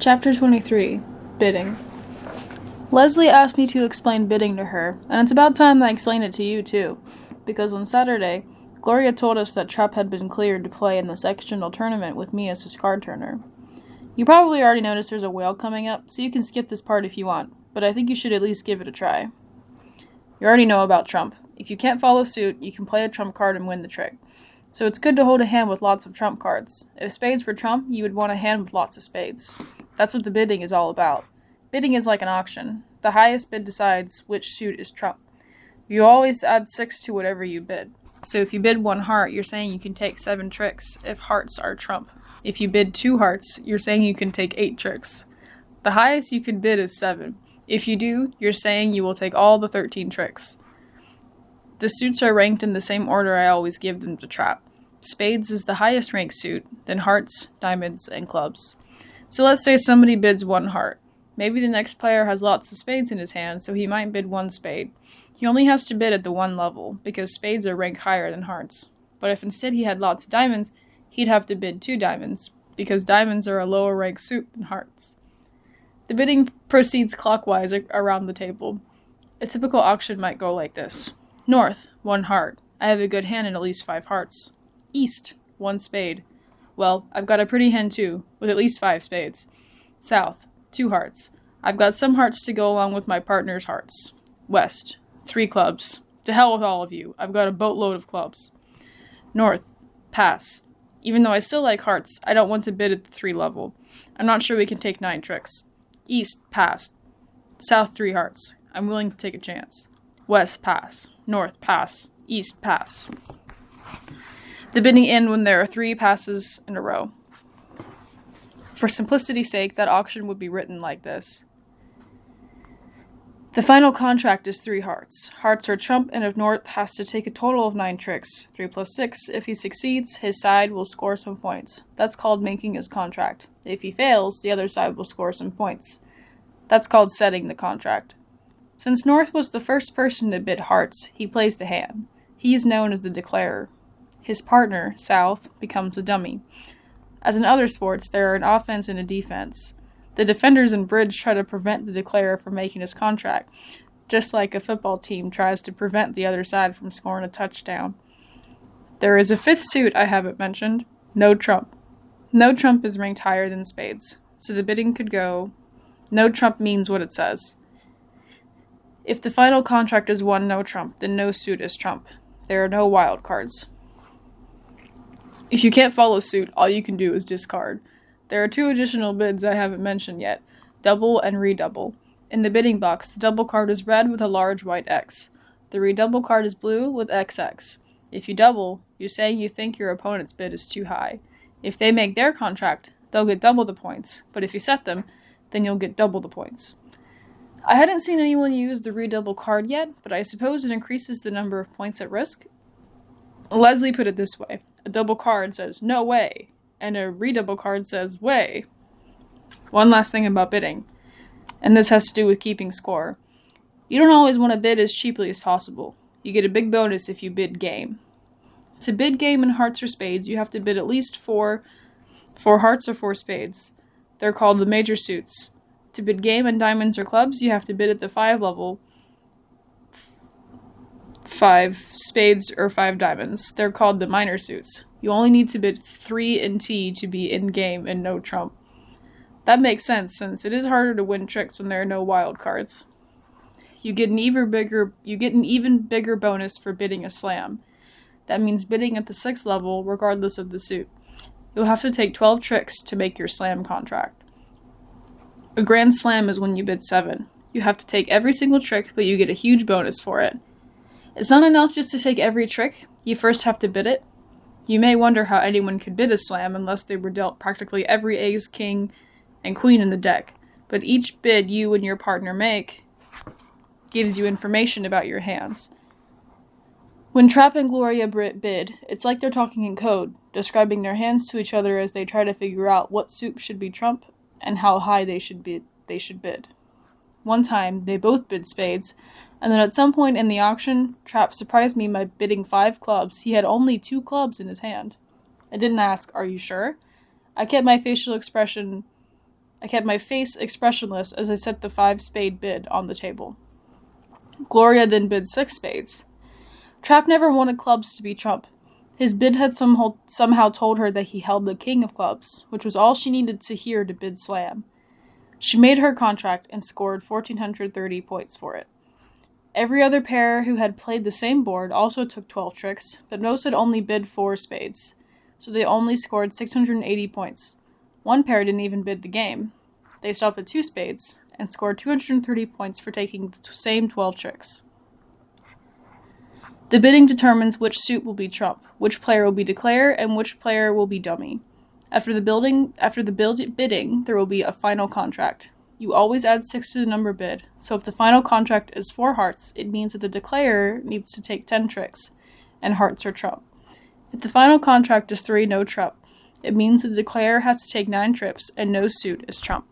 Chapter 23. Bidding. Leslie asked me to explain bidding to her, and it's about time I explained it to you, too, because on Saturday, Gloria told us that Trupp had been cleared to play in the sectional tournament with me as his Cardturner. You probably already noticed there's a whale coming up, so you can skip this part if you want, but I think you should at least give it a try. You already know about trump. If you can't follow suit, you can play a trump card and win the trick. So it's good to hold a hand with lots of trump cards. If spades were trump, you would want a hand with lots of spades. That's what the bidding is all about. Bidding is like an auction. The highest bid decides which suit is trump. You always add 6 to whatever you bid. So if you bid 1 heart, you're saying you can take 7 tricks if hearts are trump. If you bid 2 hearts, you're saying you can take 8 tricks. The highest you can bid is 7. If you do, you're saying you will take all the 13 tricks. The suits are ranked in the same order I always give them to trap. Spades is the highest ranked suit, then hearts, diamonds, and clubs. So let's say somebody bids 1 heart. Maybe the next player has lots of spades in his hand, so he might bid 1 spade. He only has to bid at the 1 level, because spades are ranked higher than hearts. But if instead he had lots of diamonds, he'd have to bid 2 diamonds, because diamonds are a lower ranked suit than hearts. The bidding proceeds clockwise around the table. A typical auction might go like this. North, 1 heart. I have a good hand in at least 5 hearts. East, 1 spade. Well, I've got a pretty hand too, with at least 5 spades. South, 2 hearts. I've got some hearts to go along with my partner's hearts. West, 3 clubs. To hell with all of you. I've got a boatload of clubs. North, pass. Even though I still like hearts, I don't want to bid at the 3 level. I'm not sure we can take 9 tricks. East, pass. South, 3 hearts. I'm willing to take a chance. West, pass. North, pass. East, pass. The bidding ends when there are 3 passes in a row. For simplicity's sake, that auction would be written like this. The final contract is 3 hearts. Hearts are trump, and if North has to take a total of 9 tricks, 3 plus 6, if he succeeds, his side will score some points. That's called making his contract. If he fails, the other side will score some points. That's called setting the contract. Since North was the first person to bid hearts, he plays the hand. He is known as the declarer. His partner, South, becomes the dummy. As in other sports, there are an offense and a defense. The defenders in bridge try to prevent the declarer from making his contract, just like a football team tries to prevent the other side from scoring a touchdown. There is a 5th suit I haven't mentioned, no trump. No trump is ranked higher than spades, so the bidding could go, no trump means what it says. If the final contract is 1 no trump, then no suit is trump. There are no wild cards. If you can't follow suit, all you can do is discard. There are 2 additional bids I haven't mentioned yet, double and redouble. In the bidding box, the double card is red with a large white X. The redouble card is blue with XX. If you double, you're saying you think your opponent's bid is too high. If they make their contract, they'll get double the points, but if you set them, then you'll get double the points. I hadn't seen anyone use the redouble card yet, but I suppose it increases the number of points at risk. Leslie put it this way. A double card says, no way, and a redouble card says, way. One last thing about bidding, and this has to do with keeping score. You don't always want to bid as cheaply as possible. You get a big bonus if you bid game. To bid game in hearts or spades, you have to bid at least 4 hearts or 4 spades. They're called the major suits. To bid game in diamonds or clubs, you have to bid at the 5 level, 5 spades or 5 diamonds. They're called the minor suits. You only need to bid 3 in T to be in game and no trump. That makes sense, since it is harder to win tricks when there are no wild cards. You get an even bigger bonus for bidding a slam. That means bidding at the 6th level regardless of the suit. You'll have to take 12 tricks to make your slam contract. A grand slam is when you bid 7. You have to take every single trick, but you get a huge bonus for it. It's not enough just to take every trick. You first have to bid it. You may wonder how anyone could bid a slam unless they were dealt practically every ace, king, and queen in the deck. But each bid you and your partner make gives you information about your hands. When Trap and Gloria bid, it's like they're talking in code, describing their hands to each other as they try to figure out what suit should be trump and how high they should bid. One time, they both bid spades, and then at some point in the auction, Trap surprised me by bidding 5 clubs. He had only 2 clubs in his hand. I didn't ask, "Are you sure?" I kept my facial expression I kept my face expressionless as I set the 5-spade bid on the table. Gloria then bid 6 spades. Trap never wanted clubs to be trump. His bid had somehow told her that he held the king of clubs, which was all she needed to hear to bid slam. She made her contract and scored 1,430 points for it. Every other pair who had played the same board also took 12 tricks, but most had only bid 4 spades, so they only scored 680 points. One pair didn't even bid the game. They stopped at 2 spades and scored 230 points for taking the same 12 tricks. The bidding determines which suit will be trump, which player will be declare, and which player will be dummy. After the bidding, there will be a final contract. You always add 6 to the number bid, so if the final contract is 4 hearts, it means that the declarer needs to take 10 tricks, and hearts are trump. If the final contract is 3 no trump, it means the declarer has to take 9 trips, and no suit is trump.